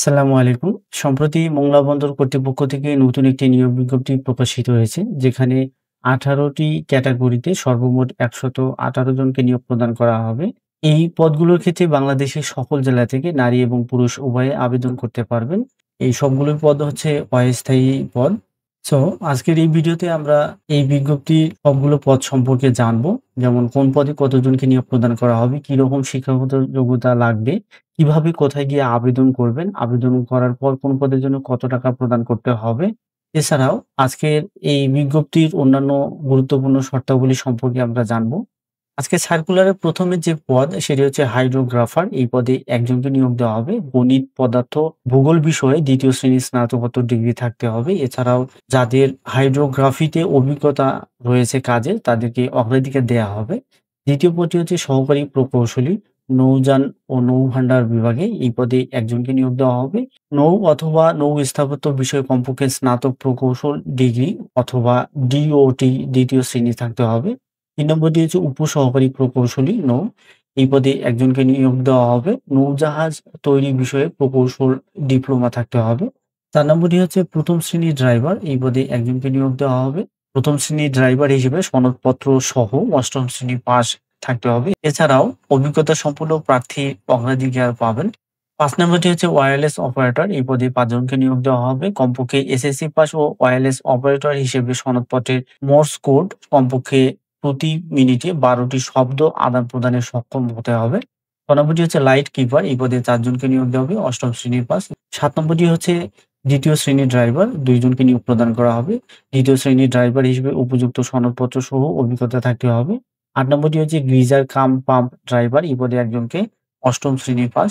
আসসালামু আলাইকুম। সম্প্রতি মোংলা বন্দর কর্তৃপক্ষ থেকে নতুন একটি নিয়োগ বিজ্ঞপ্তি প্রকাশিত হয়েছে, যেখানে ১৮ টি ক্যাটাগরিতে সর্বমোট ১১৮ জনকে নিয়োগ প্রদান করা হবে। এই পদগুলোর ক্ষেত্রে বাংলাদেশের সকল জেলা থেকে নারী এবং পুরুষ উভয়ে আবেদন করতে পারবেন। এই সবগুলোর পদ হচ্ছে অস্থায়ী পদ। সো আজকের এই ভিডিওতে আমরা এই বিজ্ঞপ্তির সবগুলো পদ সম্পর্কে জানবো। যেমন কোন পদে কতজনকে নিয়োগ প্রদান করা হবে, কিরকম শিক্ষাগত যোগ্যতা লাগবে, কিভাবে কোথায় গিয়ে আবেদন করবেন, আবেদন করার পর কোন পদের জন্য কত টাকা প্রদান করতে হবে। এছাড়াও আজকের এই বিজ্ঞপ্তির অন্যান্য গুরুত্বপূর্ণ শর্তাবলী সম্পর্কে আমরা জানবো। আজকে সার্কুলারের ১ম এ যে পদ সেটি হচ্ছে হাইড্রোগ্রাফার। এই পদে একজনকে নিয়োগ দেওয়া হবে। গণিত, পদার্থ, ভূগোল বিষয়ে ২য় শ্রেণীর স্নাতকোত্তর ডিগ্রি থাকতে হবে। এছাড়াও যাদের হাইড্রোগ্রাফিতে অভিজ্ঞতা রয়েছে কাজের, তাদেরকে অগ্রাধিকার দেয়া হবে। ২য় পদটি হচ্ছে সহকারী প্রকৌশলী, নৌযান ও নৌভান্ডার বিভাগে। এই পদে একজনকে নিয়োগ দেওয়া হবে। নৌ অথবা নৌ স্থাপত্য বিষয়ে কমপক্ষে স্নাতক প্রকৌশল ডিগ্রি অথবা ডিওটি ২য় শ্রেণী থাকতে হবে। ৩ নম্বরটি হচ্ছে উপসহকারী প্রকৌশলী নৌ। এই পদে একজনকে নিয়োগ দেওয়া হবে। নৌজাহাজ তৈরি বিষয়ে প্রকৌশল ডিপ্লোমা থাকতে হবে। ৪ নম্বরটি হচ্ছে ১ম শ্রেণীর ড্রাইভার। এই পদে একজনকে নিয়োগ দেওয়া হবে। ১ম শ্রেণীর ড্রাইভার হিসেবে সনদপত্র সহ ৮ম শ্রেণী পাস থাকতে হবে। এছাড়াও অভিজ্ঞতা সম্পন্ন প্রার্থী অগ্রাধিকার পাবেন। ৫ নম্বরটি হচ্ছে ওয়্যারলেস অপারেটর। এই পদে ৫ জনকে নিয়োগ দেওয়া হবে। কমপক্ষে এসএসসি পাস ও ওয়্যারলেস অপারেটর হিসেবে সনদপত্রের মোর্স কোড কমপক্ষে প্রতি মিনিটে ১২ টি শব্দ আদান-প্রদানে সক্ষম হতে হবে। ৬ নম্বরটি হচ্ছে লাইট কিপার। এই পদে ৪ জনকে নিয়োগ দেওয়া হবে, ৮ম শ্রেণীর পাস। ৭ নম্বরটি হচ্ছে ২য় শ্রেণীর ড্রাইভার, ২ জনকে নিয়োগ প্রদান করা হবে। ২য় শ্রেণীর ড্রাইভার হিসেবে উপযুক্ত সনদপত্র সহ অভিজ্ঞতা থাকতে হবে। ৮ নম্বরটি হচ্ছে গ্রিজার কাম পাম্প ড্রাইভার। এই পদে ১ জনকে, ৮ম শ্রেণীর পাস।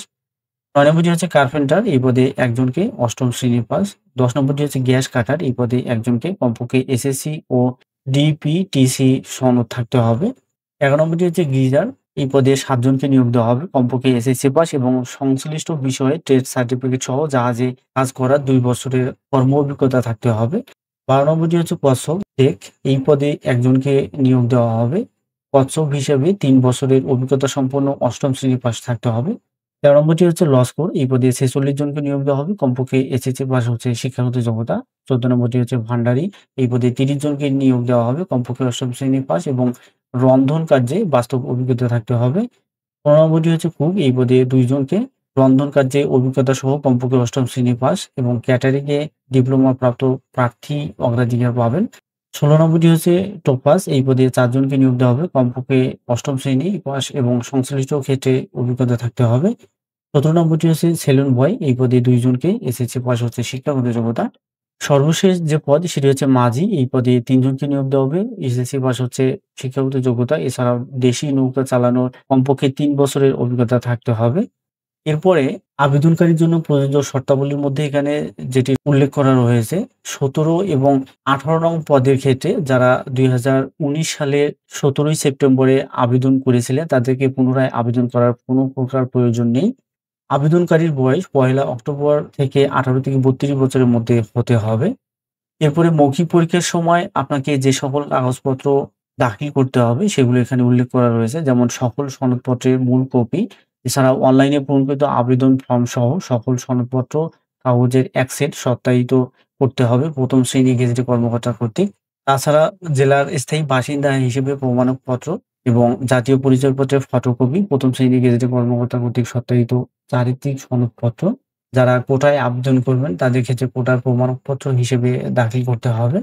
৯ নম্বরটি হচ্ছে কার্পেন্টার। এই পদে ১ জনকে, ৮ম শ্রেণীর পাস। ১০ নম্বরটি হচ্ছে গ্যাস কাটার। এই পদে ১ জনকে, কমপক্ষে এসএসসি ও ডিপিটিসি সনদ থাকতে হবে। ১১ নম্বরটি হচ্ছে গিজার। এই পদে ৭ জনকে নিয়োগ দেওয়া হবে। কমপক্ষে এসএসসি পাস এবং সংশ্লিষ্ট বিষয়ে ট্রেড সার্টিফিকেট সহ জাহাজে কাজ করার ২ বছরের কর্ম অভিজ্ঞতা থাকতে হবে। ১২ নম্বরটি হচ্ছে কচ্ছপ টেক। এই পদে ১ জনকে নিয়োগ দেওয়া হবে। কচ্ছপ হিসেবে ৩ বছরের অভিজ্ঞতা সম্পন্ন ৮ম শ্রেণীর পাস থাকতে হবে। ১৩ নম্বরটি হচ্ছে লস্কর। এই পদে ৪৬ জনকে নিয়োগ দেওয়া হবে। কমপক্ষে এসএসসি পাস হচ্ছে শিক্ষাগত যোগ্যতা। ১৪ নম্বরটি হচ্ছে ভান্ডারি। এই পদে ৩০ জনকে নিয়োগ দেওয়া হবে। কমপক্ষে ৮ম শ্রেণী পাস এবং রন্ধন কার্যে বাস্তব অভিজ্ঞতা থাকতে হবে। ১৫ নম্বরটি হচ্ছে কুক। এই পদে ২ জনকে, রন্ধন কার্যে অভিজ্ঞতা সহ কমপক্ষে ৮ম শ্রেণী পাস এবং ক্যাটারিং এ ডিপ্লোমা প্রাপ্ত প্রার্থী অগ্রাধিকার পাবেন। ১৬ নম্বরটি হচ্ছে টোপাস। এই পদে ৪ জনকে নিয়োগ দেওয়া হবে। কমপক্ষে ৮ম শ্রেণী পাস এবং সংশ্লিষ্ট ক্ষেত্রে অভিজ্ঞতা থাকতে হবে। ১৭ নম্বরটি হচ্ছে সেলুন বয়। এই পদে ২ জনকে, এসএসসি পাস হচ্ছে শিক্ষাগত যোগ্যতা। সর্বশেষ যে পদ সেটি হচ্ছে মাঝি। এই পদে ৩ জনকে নিয়োগ দেওয়া হবে। এসএসসি পাস হচ্ছে শিক্ষাগত যোগ্যতা। এছাড়াও দেশি নৌকা চালানোর কমপক্ষে ৩ বছরের অভিজ্ঞতা থাকতে হবে। এরপরে আবেদনকারীর জন্য প্রযোজ্য শর্তাবলীর মধ্যে এখানে যেটি উল্লেখ করা রয়েছে, ১৭ এবং ১৮ নং পদের ক্ষেত্রে যারা ২০১৯ সালের ১৭ই সেপ্টেম্বরে আবেদন করেছিলেন, তাদেরকে পুনরায় আবেদন করার কোনো প্রকার প্রয়োজন নেই। আবেদনকারীর বয়স ১লা অক্টোবর থেকে ১৮ থেকে ৩২ বছরের মধ্যে হতে হবে। এরপরে মৌখিক পরীক্ষার সময় আপনাকে যে সকল কাগজপত্র দাখিল করতে হবে সেগুলো এখানে উল্লেখ করা রয়েছে। যেমন সকল সনদপত্রের মূল কপি, এছাড়াও অনলাইনে পূরণকৃত আবেদন ফর্ম সহ সকল সনদপত্র, কাগজের ১ সেট সত্যায়িত করতে হবে ১ম শ্রেণী গেজেটেড কর্মকর্তা কর্তৃক। তাছাড়া জেলার স্থায়ী বাসিন্দা হিসেবে প্রমাণপত্র এবং জাতীয় পরিচয়পত্রের ফটোকপি, ১ম শ্রেণী গেজেটেড কর্মকর্তা কর্তৃক সত্যায়িত চারিত্রিক সনদপত্র। যারা কোটায় আবেদন করবেন তাদের ক্ষেত্রে কোটার প্রমাণপত্র হিসেবে দাখিল করতে হবে।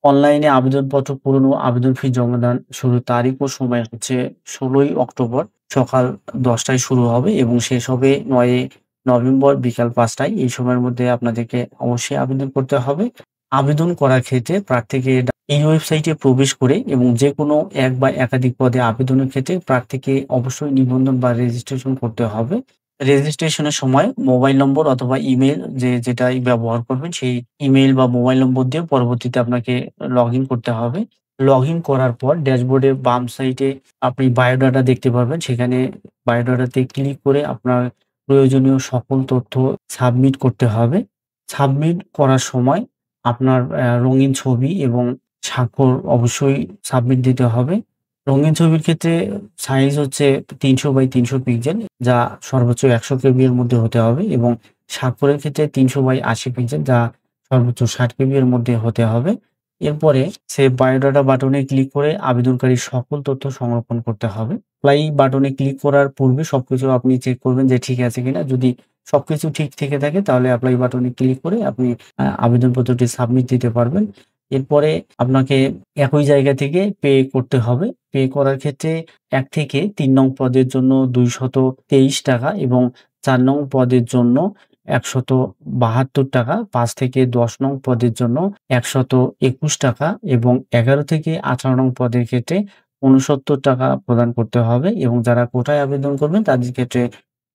অনলাইনে আবেদনপত্র পূরণ ও আবেদন ফি জমাদান শুরুর তারিখ ও সময় হচ্ছে ১৬ই অক্টোবর সকাল ১০ টায় শুরু হবে এবং শেষ হবে ৯ই নভেম্বর বিকাল ৫ টায়। এই সময়ের মধ্যে আপনাদেরকে অবশ্যই আবেদন করতে হবে। আবেদন করার ক্ষেত্রে প্রার্থীকে এই ওয়েবসাইটে প্রবেশ করে এবং যেকোনো ১ বা একাধিক পদে আবেদনের ক্ষেত্রে প্রার্থীকে অবশ্যই নিবন্ধন বা রেজিস্ট্রেশন করতে হবে। রেজিস্ট্রেশনের সময় মোবাইল নম্বর অথবা ইমেইল যেটাই ব্যবহার করবেন সেই ইমেইল বা মোবাইল নম্বর দিয়ে পরবর্তীতে আপনাকে লগইন করতে হবে। লগইন করার পর ড্যাশবোর্ডের বাম সাইডে আপনি বায়োডাটা দেখতে পারবেন। সেখানে বায়োডাটাতে ক্লিক করে আপনার প্রয়োজনীয় সকল তথ্য সাবমিট করতে হবে। সাবমিট করার সময় আপনার রঙিন ছবি এবং স্বাক্ষর অবশ্যই সাবমিট দিতে হবে। রঙিন ছবির ক্ষেত্রে সাইজ হচ্ছে ৩০০ বাই ৩০০ পিক্সেল, যা সর্বোচ্চ ১০০ কেবি এর মধ্যে হতে হবে এবং স্বাক্ষরের ক্ষেত্রে ৩০০/৮০ পিক্সেল, যা সর্বোচ্চ ৬০ কেবি এর মধ্যে হতে হবে। এরপরে সেভ বায়োডাটা বাটনে ক্লিক করে আবেদনকারীর সকল তথ্য সংরক্ষণ করতে হবে। এপ্লাই বাটনে ক্লিক করার পূর্বে সবকিছু আপনি চেক করবেন যে ঠিক আছে কিনা। যদি সবকিছু ঠিক থেকে থাকে তাহলে এপ্লাই বাটনে ক্লিক করে আপনি আবেদনপত্রটি সাবমিট দিতে পারবেন। এরপরে আপনাকে একই জায়গা থেকে পে করতে হবে। পে করার ক্ষেত্রে ১ থেকে ৩ নং পদের জন্য ৳২২৩ এবং ৪ নং পদের জন্য ৳১৭২ ৫ থেকে ১০ নং পদের জন্য ৳১২১ এবং ১১ থেকে ১৮ নং পদের ক্ষেত্রে ৳৬৯ প্রদান করতে হবে এবং যারা কোটায় আবেদন করবেন তাদের ক্ষেত্রে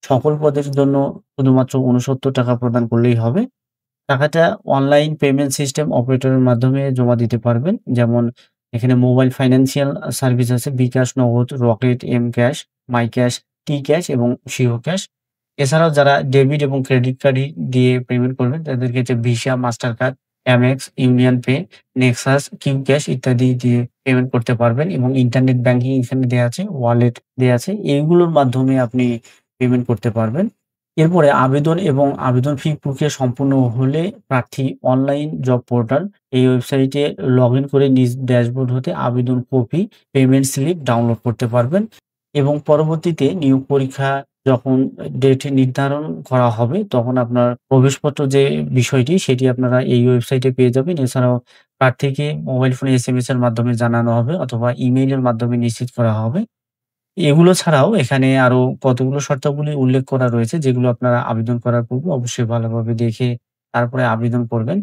সকল পদের জন্য শুধুমাত্র ৳৬৯ প্রদান করলেই হবে। টাকাটা অনলাইন পেমেন্ট সিস্টেম অপারেটরের মাধ্যমে জমা দিতে পারবেন। যেমন এখানে মোবাইল ফাইন্যান্সিয়াল সার্ভিস আছে বিকাশ, নগদ, রকেট, এম-ক্যাশ, মাই ক্যাশ, টি-ক্যাশ এবং সিও ক্যাশ। এছাড়াও যারা ডেবিট এবং ক্রেডিট কার্ড দিয়ে পেমেন্ট করবেন তাদের ক্ষেত্রে Visa, Mastercard, Amex, UnionPay, Nexus, Q cash ইত্যাদি দিয়ে পেমেন্ট করতে পারবেন এবং ইন্টারনেট ব্যাংকিং এখানে দেয়া আছে, ওয়ালেট দেয়া আছে। এগুলোর মাধ্যমে আপনি পেমেন্ট করতে পারবেন। এরপরে আবেদন এবং আবেদন ফি প্রক্রিয়া সম্পূর্ণ হলে প্রার্থী অনলাইন জব পোর্টাল এই ওয়েবসাইটে লগইন করে নিজ ড্যাশবোর্ড হতে আবেদন কপি, পেমেন্ট স্লিপ ডাউনলোড করতে পারবেন এবং পরবর্তীতে নিয়োগ পরীক্ষা যখন ডেট নির্ধারণ করা হবে তখন আপনার প্রবেশপত্র যে বিষয়টি সেটি আপনারা এই ওয়েবসাইটে পেয়ে যাবেন। এছাড়াও প্রার্থীকে মোবাইল ফোনে এসএমএস এর মাধ্যমে জানানো হবে অথবা ইমেইলের মাধ্যমে নিশ্চিত করা হবে। এগুলো ছাড়াও এখানে আরো কতগুলো শর্তাবলী উল্লেখ করা রয়েছে যেগুলো আপনারা আবেদন করার পূর্বে অবশ্যই ভালোভাবে দেখে তারপরে আবেদন করবেন।